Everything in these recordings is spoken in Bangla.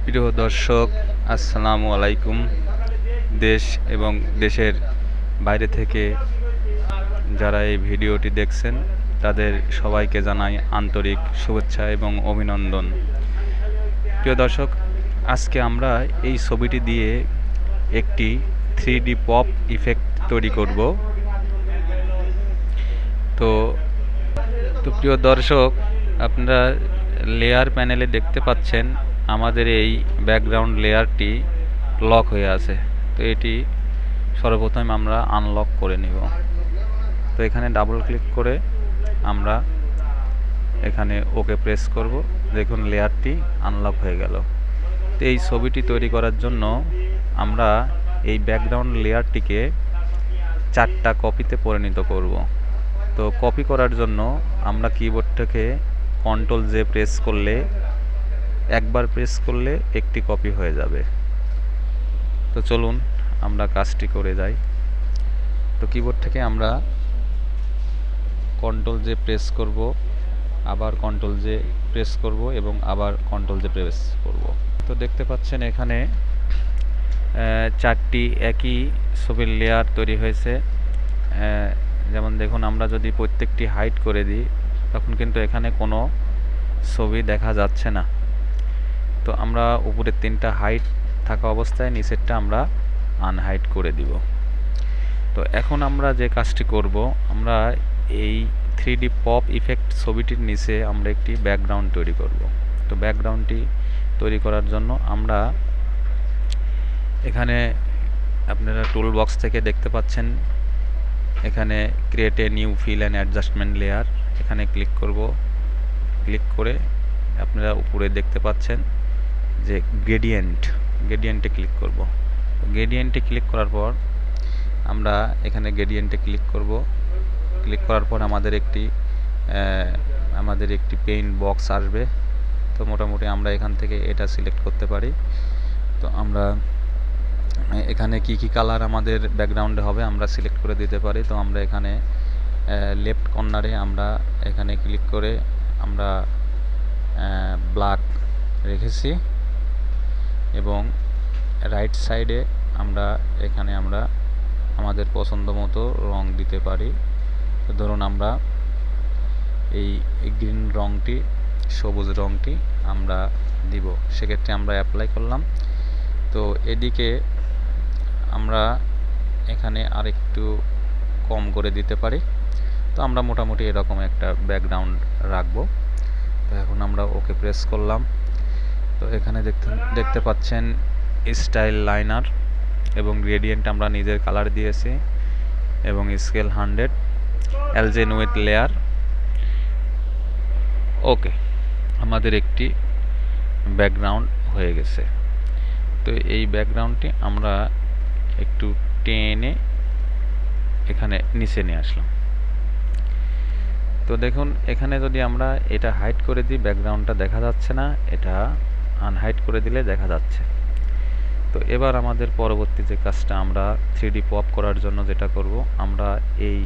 প্রিয় দর্শক, আসসালামু আলাইকুম। দেশ এবং দেশের বাইরে থেকে যারা এই ভিডিওটি দেখছেন তাদের সবাইকে জানাই আন্তরিক শুভেচ্ছা এবং অভিনন্দন। প্রিয় দর্শক, আজকে আমরা এই ছবিটি দিয়ে একটি 3D পপ ইফেক্ট তৈরি করব। তো তো প্রিয় দর্শক, আপনারা লেয়ার প্যানেলে দেখতে পাচ্ছেন আমাদের এই ব্যাকগ্রাউন্ড লেয়ারটি লক হয়ে আছে। তো এটি সর্বপ্রথম আমরা আনলক করে নিব। তো এখানে ডাবল ক্লিক করে আমরা এখানে ওকে প্রেস করব। দেখুন লেয়ারটি আনলক হয়ে গেল। তো এই ছবিটি তৈরি করার জন্য আমরা এই ব্যাকগ্রাউন্ড লেয়ারটিকে 4টা কপিতে পরিণত করব। তো কপি করার জন্য আমরা কিবোর্ডটাকে কন্ট্রোল জে প্রেস করলে, একবার প্রেস করলে একটি কপি হয়ে যাবে। তো চলুন আমরা কাজটি করে যাই। তো কিবোর্ড থেকে আমরা কন্ট্রোল জে প্রেস করব, আবার কন্ট্রোল জে প্রেস করব এবং আবার কন্ট্রোল জে প্রেস করব। তো দেখতে পাচ্ছেন এখানে 4টি একই ছবির লেয়ার তৈরি হয়েছে। যেমন দেখুন, আমরা যদি প্রত্যেকটি হাইড করে দিই তখন কিন্তু এখানে কোনো ছবি দেখা যাচ্ছে না। তো আমরা উপরের 3টা হাইড থাকা অবস্থায় নিচেরটা আমরা আনহাইড করে দিব। তো এখন আমরা যে কাজটি করব, আমরা এই 3D পপ ইফেক্ট ছবিটির নিচে আমরা একটি ব্যাকগ্রাউন্ড তৈরি করব। তো ব্যাকগ্রাউন্ডটি তৈরি করার জন্য আমরা এখানে, আপনারা টুল বক্স থেকে দেখতে পাচ্ছেন এখানে create a new fill and adjustment layer, এখানে ক্লিক করব। ক্লিক করে আপনারা উপরে দেখতে পাচ্ছেন যে গ্রেডিয়েন্টে ক্লিক করব। গ্রেডিয়েন্টে ক্লিক করার পর আমরা এখানে গ্রেডিয়েন্টে ক্লিক করব। ক্লিক করার পর আমাদের একটি পেইন্ট বক্স আসবে। তো মোটামুটি আমরা এখান থেকে এটা সিলেক্ট করতে পারি। তো আমরা এখানে কি কালার আমাদের ব্যাকগ্রাউন্ডে হবে আমরা সিলেক্ট করে দিতে পারি। তো আমরা এখানে লেফট কর্নারে আমরা এখানে ক্লিক করে আমরা ব্ল্যাক রেখেছি এবং রাইট সাইডে আমরা এখানে আমাদের পছন্দ মতো রং দিতে পারি। তো ধরুন আমরা এই গ্রিন রংটি, সবুজ রংটি আমরা দিব। সেক্ষেত্রে আমরা অ্যাপ্লাই করলাম। তো এদিকে আমরা এখানে আরেকটু কম করে দিতে পারি। তো আমরা মোটামুটি এরকম একটা ব্যাকগ্রাউন্ড রাখবো। তো এখন আমরা ওকে প্রেস করলাম। তো এখানে দেখতে পাচ্ছেন স্টাইল লাইনার এবং গ্রেডিয়েন্ট আমরা নিজের কালার দিয়েছি এবং স্কেল 100, অ্যালজেন উইথ লেয়ার। ওকে, আমাদের একটি ব্যাকগ্রাউন্ড হয়ে গেছে। তো এই ব্যাকগ্রাউন্ডটি আমরা একটু টেনে এখানে নিচে নিয়ে আসলাম। তো দেখুন এখানে যদি আমরা এটা হাইড করে দিই ব্যাকগ্রাউন্ডটা দেখা যাচ্ছে না, এটা আনহাইড করে দিলে দেখা যাচ্ছে। তো এবার আমাদের পরবর্তী যে কাজটা, আমরা 3D পপ করার জন্য যেটা করব, আমরা এই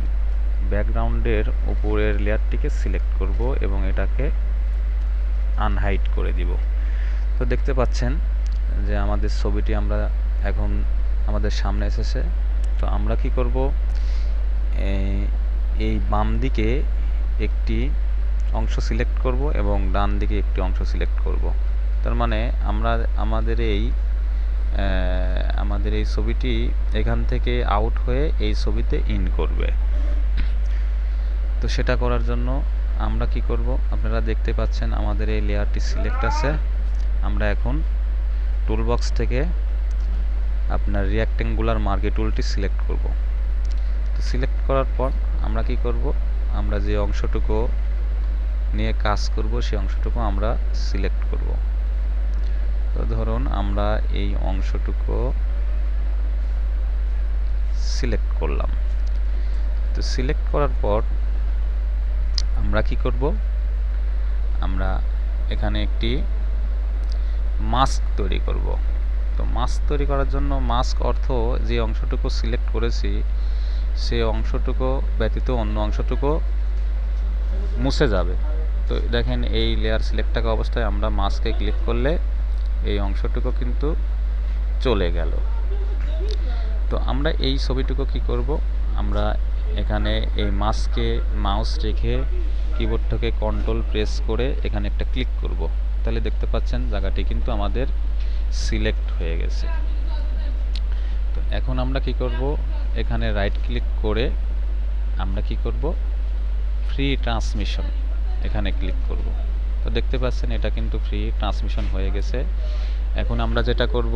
ব্যাকগ্রাউন্ডের উপরের লেয়ারটিকে সিলেক্ট করব এবং এটাকে আনহাইড করে দিব। তো দেখতে পাচ্ছেন যে আমাদের ছবিটি আমরা এখন আমাদের সামনে এসেছে। তো আমরা কি করব, এই বাম দিকে একটি অংশ সিলেক্ট করব এবং ডান দিকে একটি অংশ সিলেক্ট করব। তার মানে আমরা আমাদের এই ছবিটি এখান থেকে আউট হয়ে এই ছবিতে ইন করবে। তো সেটা করার জন্য আমরা কি করব, আপনারা দেখতে পাচ্ছেন আমাদের এই লেয়ারটি সিলেক্ট আছে। আমরা এখন টুল বক্স থেকে আপনার রেক্ট্যাঙ্গুলার মার্কি টুলটি সিলেক্ট করব। তো সিলেক্ট করার পর আমরা কি করব, আমরা যে অংশটুকু নিয়ে কাজ করব সেই অংশটুকু আমরা সিলেক্ট করব। তো ধরুন আমরা এই অংশটুকু সিলেক্ট করলাম। তো সিলেক্ট করার পর আমরা কি করব, আমরা এখানে একটি মাস্ক তৈরি করব। তো মাস্ক তৈরি করার জন্য, মাস্ক অর্থ যে অংশটুকু সিলেক্ট করেছি সেই অংশটুকু ব্যতীত অন্য অংশটুকু মুছে যাবে। তো দেখেন এই লেয়ার সিলেক্ট থাকা অবস্থায় আমরা মাস্কে ক্লিক করলে এই অংশটুকু কিন্তু চলে গেল। তো আমরা এই ছবিটুকু কি করব, আমরা এখানে এই মাস্কে মাউস রেখে কিবোর্ডটাকে কন্ট্রোল প্রেস করে এখানে একটা ক্লিক করব। তাহলে দেখতে পাচ্ছেন জায়গাটি কিন্তু আমাদের সিলেক্ট হয়ে গেছে। তো এখন আমরা কি করব, এখানে রাইট ক্লিক করে আমরা কি করব, ফ্রি ট্রান্সমিশন এখানে ক্লিক করব। তো দেখতে পাচ্ছেন এটা কিন্তু ফ্রি ট্রান্সমিশন হয়ে গেছে। এখন আমরা যেটা করব,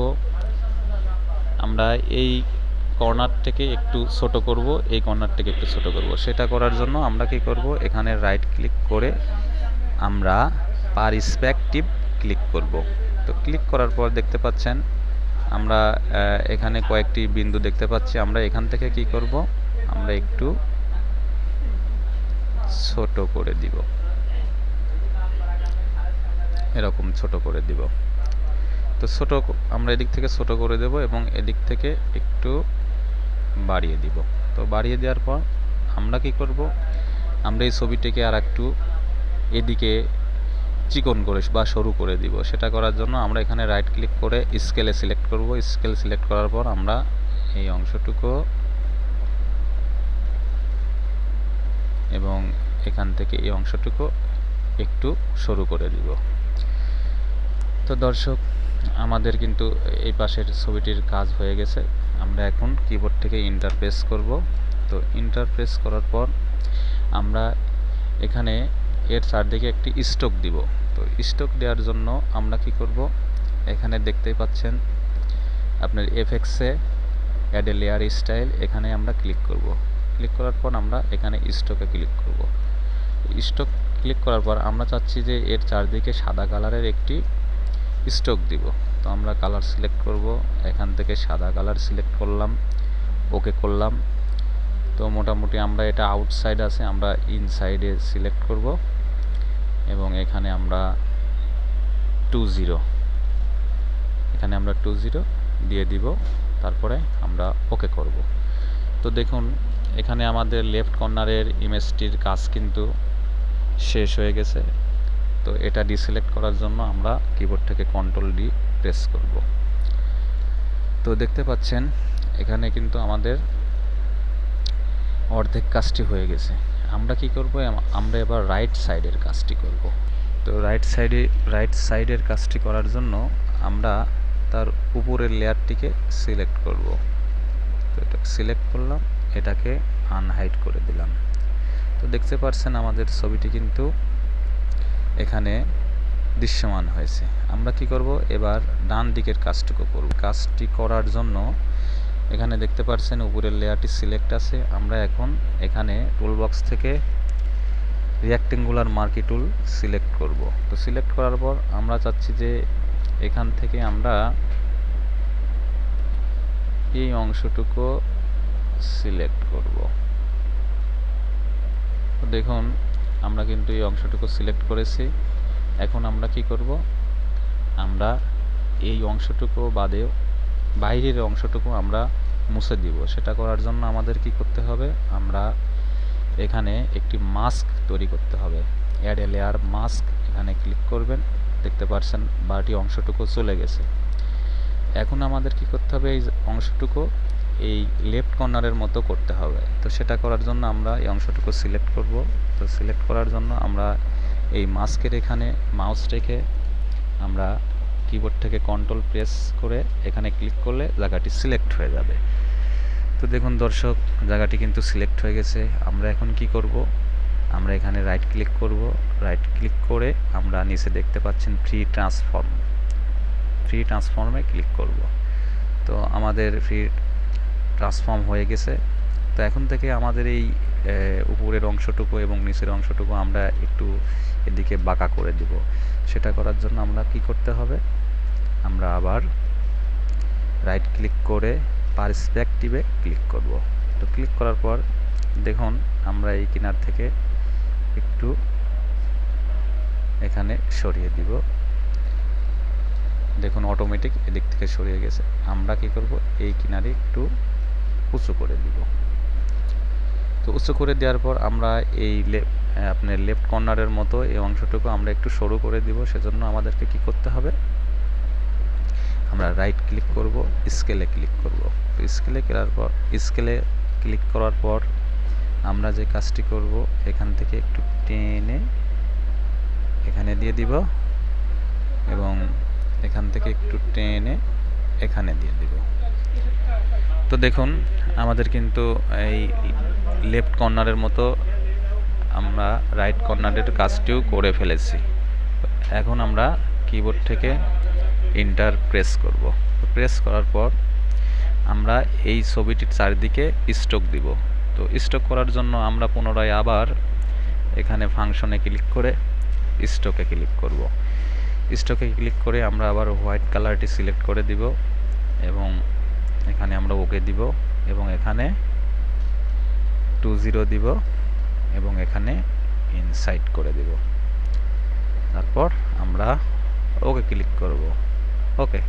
আমরা এই কর্নার থেকে একটু ছোট করব, এই কর্নার থেকে একটু ছোট করব। সেটা করার জন্য আমরা কি করব, এখানে রাইট ক্লিক করে আমরা পারস্পেক্টিভ ক্লিক করব। তো ক্লিক করার পর দেখতে পাচ্ছেন আমরা এখানে কয়েকটি বিন্দু দেখতে পাচ্ছি। আমরা এখান থেকে কি করব, আমরা একটু ছোট করে দিব, এরকম ছোট করে দিব। তো ছোট আমরা এদিক থেকে ছোট করে দেব এবং এদিক থেকে একটু বাড়িয়ে দিব। তো বাড়িয়ে দেওয়ার পর আমরা কি করব, আমরা এই ছবিটিকে আর একটু এদিকে চিকন করে বা সরু করে দিব। সেটা করার জন্য আমরা এখানে রাইট ক্লিক করে স্কেলে সিলেক্ট করব। স্কেল সিলেক্ট করার পর আমরা এই অংশটুকু এবং এখান থেকে এই অংশটুকু একটু সরু করে দিব। তো দর্শক, আমাদের কিন্তু এই পাশের ছবিটির কাজ হয়ে গেছে। আমরা এখন কিবোর্ড থেকে এন্টার প্রেস করব। তো এন্টার প্রেস করার পর আমরা এখানে এর চারদিকে একটি স্ট্রোক দিব। তো স্ট্রোক দেওয়ার জন্য আমরা কি করব, এখানে দেখতেই পাচ্ছেন আপনার এফেক্টসে অ্যাড এ লেয়ার স্টাইল, এখানে আমরা ক্লিক করব। ক্লিক করার পর আমরা এখানে স্ট্রোকে ক্লিক করব। স্ট্রোক ক্লিক করার পর আমরা চাচ্ছি যে এর চারদিকে সাদা কালারের একটি স্ট্রোক দিব। তো আমরা কালার সিলেক্ট করব, এখান থেকে সাদা কালার সিলেক্ট করলাম, ওকে করলাম। তো মোটামুটি আমরা এটা আউটসাইড আছে, আমরা ইনসাইডে সিলেক্ট করব এবং এখানে আমরা 20 এখানে আমরা 20 দিয়ে দিব। তারপরে আমরা ওকে করব। তো দেখুন এখানে আমাদের লেফট কর্নারের ইমেজটির কাজ কিন্তু শেষ হয়ে গেছে। তো এটা ডিসিলেক্ট করার জন্য আমরা কিবোর্ড থেকে কন্ট্রোল ডি প্রেস করব। তো দেখতে পাচ্ছেন এখানে কিন্তু আমাদের অর্ধেক কাজটি হয়ে গেছে। আমরা কি করব, আমরা এবার রাইট সাইডের কাজটি করব। তো রাইট সাইডের কাজটি করার জন্য আমরা তার উপরের লেয়ারটিকে সিলেক্ট করব। তো এটা সিলেক্ট করলাম, এটাকে আনহাইড করে দিলাম। তো দেখতে পাচ্ছেন আমাদের ছবিটি কিন্তু এখানে দৃশ্যমান হয়েছে। আমরা কি করব, এবার ডান দিকের কাজটুকু করব। কাজটি করার জন্য এখানে দেখতে পাচ্ছেন উপরের লেয়ারটি সিলেক্ট আছে। আমরা এখন এখানে টুলবক্স থেকে রেক্ট্যাঙ্গুলার মার্কি টুল সিলেক্ট করব। তো সিলেক্ট করার পর আমরা চাচ্ছি যে এখান থেকে আমরা এই অংশটুকু সিলেক্ট করব। তো দেখুন আমরা কিন্তু এই অংশটুকু সিলেক্ট করেছি। এখন আমরা কি করব, আমরা এই অংশটুকু বাদেও বাইরের অংশটুকু আমরা মুছে দিব। সেটা করার জন্য আমাদের কি করতে হবে, আমরা এখানে একটি মাস্ক তৈরি করতে হবে। অ্যাড এ লেয়ার মাস্ক, এখানে ক্লিক করবেন। দেখতে পাচ্ছেন বাকি অংশটুকু চলে গেছে। এখন আমাদের কি করতে হবে, এই অংশটুকু এই লেফট কর্নারের মতো করতে হবে। তো সেটা করার জন্য আমরা এই অংশটুকু সিলেক্ট করব। তো সিলেক্ট করার জন্য আমরা এই মাস্কের এখানে মাউস রেখে আমরা কিবোর্ড থেকে কন্ট্রোল প্রেস করে এখানে ক্লিক করলে জায়গাটি সিলেক্ট হয়ে যাবে। তো দেখুন দর্শক, জায়গাটি কিন্তু সিলেক্ট হয়ে গেছে। আমরা এখন কি করব, আমরা এখানে রাইট ক্লিক করব। রাইট ক্লিক করে আমরা নিচে দেখতে পাচ্ছেন ফ্রি ট্রান্সফর্মে ক্লিক করব। তো আমাদের ফ্রি ট্রান্সফর্ম হয়ে গেছে। তো এখন থেকে আমাদের এই উপরের অংশটুকু এবং নিচের অংশটুকু আমরা একটু এদিকে বাঁকা করে দিব। সেটা করার জন্য আমরা কি করতে হবে, আমরা আবার রাইট ক্লিক করে পারস্পেক্টিভে ক্লিক করব। তো ক্লিক করার পর দেখুন আমরা এই কিনার থেকে একটু এখানে সরিয়ে দিব। দেখুন অটোমেটিক এদিক থেকে সরিয়ে গেছে। আমরা কি করব, এই কিনারে একটু উঁচু করে দিব। তো উঁচু করে দেওয়ার পর আমরা এই আপনার লেফট কর্নারের মতো এই অংশটুকু আমরা একটু সরু করে দিব। সেজন্য আমাদেরকে কি করতে হবে, রাইট ক্লিক করব, স্কেলে ক্লিক করব। তো স্কেলে ক্লিক করার পর আমরা যে কাজটি করব, এখান থেকে একটু টেনে এখানে দিয়ে দিব এবং এখান থেকে একটু টেনে এখানে দিয়ে দিব। তো দেখুন আমাদের কিন্তু এই লেফট কর্নারের মতো আমরা রাইট কর্নারের কাজটিও করে ফেলেছি। এখন আমরা কিবোর্ড থেকে এন্টার প্রেস করব। প্রেস করার পর আমরা এই ছবিটির চারিদিকে স্ট্রোক দিব। তো স্ট্রোক করার জন্য আমরা পুনরায় আবার এখানে ফাংশনে ক্লিক করে স্ট্রোকে ক্লিক করব। স্ট্রোকে ক্লিক করে আমরা আবার হোয়াইট কালারটি সিলেক্ট করে দিব এবং এখানে আমরা ওকে দিব এবং এখানে 20 দিব এবং এখানে ইনসাইড করে দিব। তারপর আমরা ওকে ক্লিক করব। ওকে।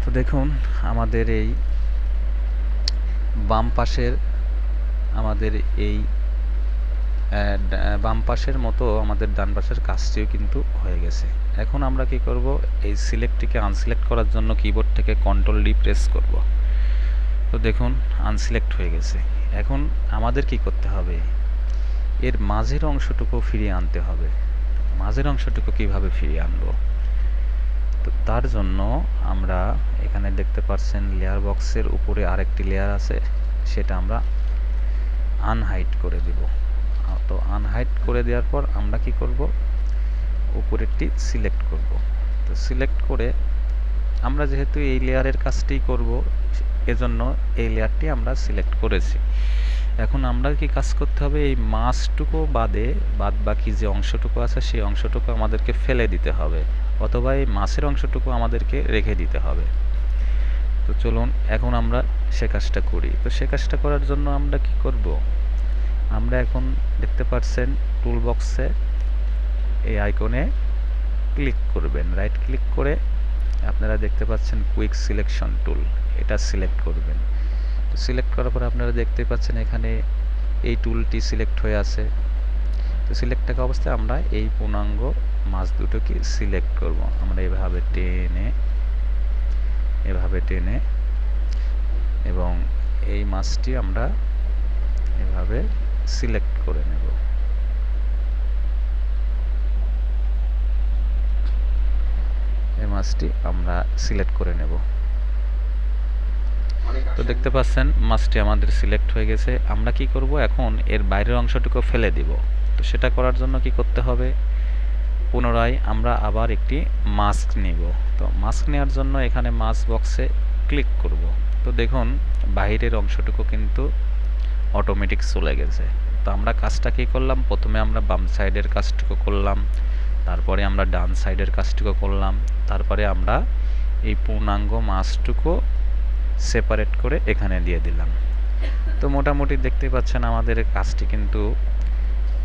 তো দেখুন আমাদের এই বাম পাশের বাম পাশের মতো আমাদের ডান পাশের কাজটিও কিন্তু হয়ে গেছে। এখন আমরা কি করব, এই সিলেক্টটিকে আনসিলেক্ট করার জন্য কিবোর্ড থেকে কন্ট্রোল ডি প্রেস করব। তো দেখুন আনসিলেক্ট হয়ে গেছে। এখন আমাদের কি করতে হবে, এর মাঝের অংশটুকু ফিরিয়ে আনতে হবে। মাঝের অংশটুকু কিভাবে ফিরিয়ে আনবো, তো তার জন্য আমরা এখানে দেখতে পাচ্ছেন লেয়ার বক্সের উপরে আরেকটি লেয়ার আছে, সেটা আমরা আনহাইড করে দিব। তো আনহাইড করে দেওয়ার পর আমরা কি করব, উপরেরটি সিলেক্ট করব। তো সিলেক্ট করে আমরা যেহেতু এই লেয়ারের কাজটি করব, এজন্য এই লেয়ারটি আমরা সিলেক্ট করেছি। এখন আমরা কি কাজ করতে হবে, এই মাঝটুকু বাদ বাকি যে অংশটুকু আছে সেই অংশটুকু আমাদেরকে ফেলে দিতে হবে, অথবা এই মাছের অংশটুকু আমাদেরকে রেখে দিতে হবে। তো চলুন এখন আমরা সে কাজটা করি। তো সে কাজটা করার জন্য আমরা কি করব, আমরা এখন দেখতে পাচ্ছেন টুল বক্সে এই আইকনে ক্লিক করবেন, রাইট ক্লিক করে আপনারা দেখতে পাচ্ছেন কুইক সিলেকশন টুল, এটা সিলেক্ট করবেন। তো সিলেক্ট করার পর আপনারা দেখতে পাচ্ছেন এখানে এই টুলটি সিলেক্ট হয়ে আছে। তো সিলেক্ট থাকা অবস্থায় আমরা এই পূর্ণাঙ্গ মাছ দুটোকে সিলেক্ট করব। আমরা এভাবে টেনে এবং এই মাছটি আমরা এভাবে সিলেক্ট করে নেব। এই মাছটি আমরা সিলেক্ট করে নেব। তো দেখতে পাচ্ছেন মাছটি আমাদের সিলেক্ট হয়ে গেছে। আমরা কি করব, এখন এর বাইরের অংশটুকু ফেলে দিব। তো সেটা করার জন্য কি করতে হবে, পুনরায় আমরা আবার একটি মাস্ক নিব। তো মাস্ক নেওয়ার জন্য এখানে মাস্ক বক্সে ক্লিক করব। তো দেখুন বাইরের অংশটুকু কিন্তু অটোমেটিক চলে গেছে। তো আমরা কাজটা কি করলাম, প্রথমে আমরা বাম সাইডের কাজটুকু করলাম, তারপরে আমরা ডান সাইডের কাজটুকু করলাম, তারপরে আমরা এই পূর্ণাঙ্গ মাছটুকু সেপারেট করে এখানে দিয়ে দিলাম। তো মোটামুটি দেখতে পাচ্ছেন আমাদের কাজটি কিন্তু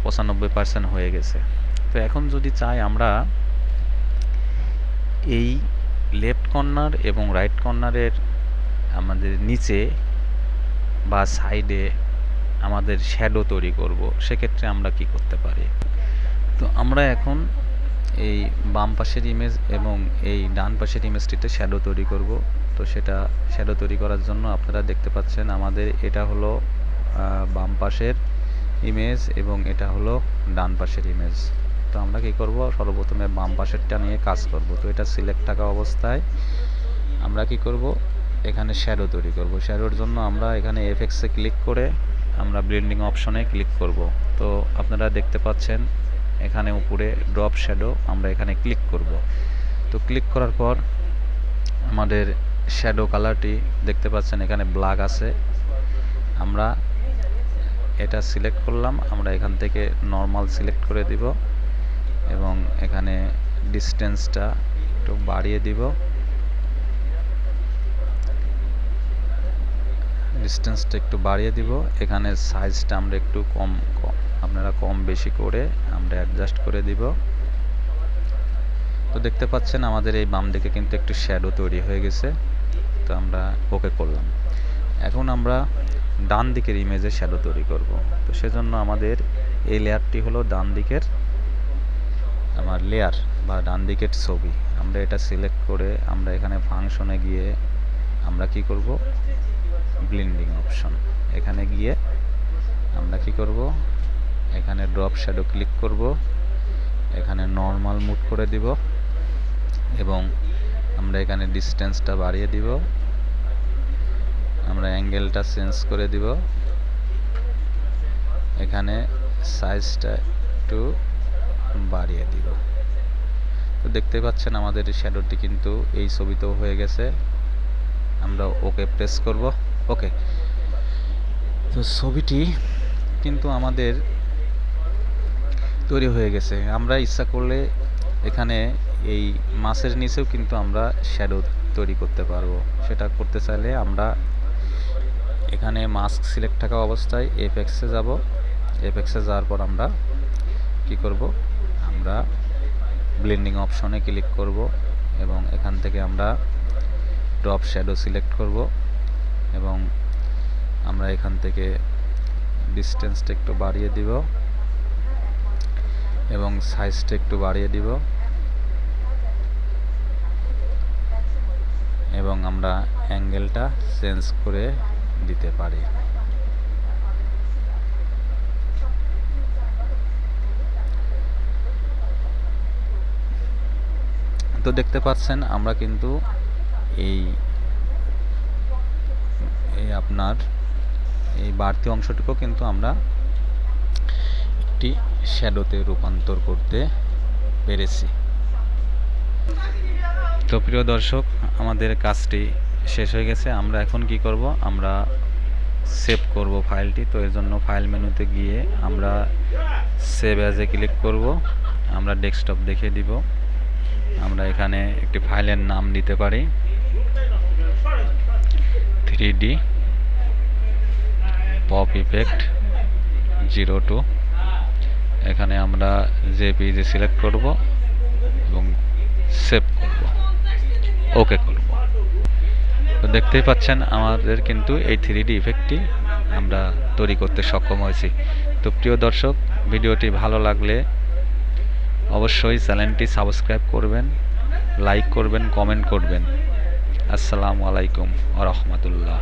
95% হয়ে গেছে। তো এখন যদি চাই আমরা এই লেফট কর্নার এবং রাইট কর্নারের আমাদের নিচে বা সাইডে আমাদের শ্যাডো তৈরি করব, সেক্ষেত্রে আমরা কি করতে পারি। তো আমরা এখন এই বাম পাশের ইমেজ এবং এই ডান পাশের ইমেজটিতে শ্যাডো তৈরি করব। তো সেটা শ্যাডো তৈরি করার জন্য আপনারা দেখতে পাচ্ছেন আমাদের এটা হলো বাম পাশের ইমেজ এবং এটা হলো ডান পাশের ইমেজ। তো আমরা কি করব, সর্বপ্রথমে বাম পাশেরটা নিয়ে কাজ করব। তো এটা সিলেক্ট থাকা অবস্থায় আমরা কি করব, এখানে শ্যাডো তৈরি করব। শ্যাডোর জন্য আমরা এখানে এফএক্সে ক্লিক করে আমরা ব্লেন্ডিং অপশনে ক্লিক করব। তো আপনারা দেখতে পাচ্ছেন এখানে উপরে ড্রপ শ্যাডো, আমরা এখানে ক্লিক করব। তো ক্লিক করার পর আমাদের শ্যাডো কালারটি দেখতে পাচ্ছেন এখানে ব্ল্যাক আছে, আমরা এটা সিলেক্ট করলাম। আমরা এখান থেকে নরমাল সিলেক্ট করে দিব এবং এখানে ডিসটেন্সটা একটু বাড়িয়ে দিব। এখানে সাইজটা আমরা একটু আপনারা কম বেশি করে আমরা অ্যাডজাস্ট করে দিব। তো দেখতে পাচ্ছেন আমাদের এই বাম দিকে কিন্তু একটু শ্যাডো তৈরি হয়ে গেছে। তো আমরা ওকে করলাম। এখন আমরা ডান দিকের ইমেজে শ্যাডো তৈরি করব। তো সেজন্য আমাদের এই লেয়ারটি হলো ডান দিকের আমার লেয়ার বা ডান দিকের ছবি। আমরা এটা সিলেক্ট করে আমরা এখানে ফাংশনে গিয়ে আমরা কি করব, ব্লেন্ডিং অপশন, এখানে গিয়ে আমরা কি করব, এখানে ড্রপ শ্যাডো ক্লিক করব, এখানে নর্মাল মুড করে দিব এবং আমরা এখানে ডিসটেন্সটা বাড়িয়ে দিব, আমরা অ্যাঙ্গেলটা চেঞ্জ করে দিব, এখানে সাইজটা একটু বাড়িয়ে দিব। তো দেখতে পাচ্ছেন আমাদের শ্যাডোটি কিন্তু এই ছবিতেও হয়ে গেছে। আমরা ওকে প্রেস করব। ওকে, তো ছবিটি কিন্তু আমাদের তৈরি হয়ে গেছে। আমরা ইচ্ছা করলে এখানে এই মাছের নিচেও কিন্তু আমরা শ্যাডো তৈরি করতে পারবো। সেটা করতে চাইলে আমরা এখানে মাস্ক সিলেক্ট থাকা অবস্থায় এফেক্সে যাব, এফেক্সে যাওয়ার পর আমরা কি করব, আমরা ব্লেন্ডিং অপশনে ক্লিক করব এবং এখান থেকে আমরা ড্রপ শ্যাডো সিলেক্ট করব এবং আমরা এখান থেকে ডিসটেন্সটা একটু বাড়িয়ে দিব এবং সাইজটা একটু বাড়িয়ে দিব এবং আমরা অ্যাঙ্গেলটা চেঞ্জ করে দিতে পারি। তো দেখতে পাচ্ছেন আমরা কিন্তু এই আপনার এই বাড়তি অংশটুকু কিন্তু আমরা একটি শ্যাডোতে রূপান্তর করতে পেরেছি। তো প্রিয় দর্শক, আমাদের কাজটি শেষ হয়ে গেছে। আমরা এখন কি করব, আমরা সেভ করব ফাইলটি। তো এর জন্য ফাইল মেনুতে গিয়ে আমরা সেভ অ্যাজে ক্লিক করব, আমরা ডেস্কটপ দেখিয়ে দিব। আমরা এখানে একটি ফাইলের নাম দিতে পারি 3D পপ ইফেক্ট 02। এখানে আমরা জেপিজি সিলেক্ট করব এবং সেভ করব, ওকে করব। তো দেখতেই পাচ্ছেন আমাদের কিন্তু এই 3D ইফেক্টটি আমরা তৈরি করতে সক্ষম হয়েছি। তো প্রিয় দর্শক, ভিডিওটি ভালো লাগলে অবশ্যই চ্যানেলটি সাবস্ক্রাইব করবেন, লাইক করবেন, কমেন্ট করবেন। আসসালামু আলাইকুম ওয়া রাহমাতুল্লাহ।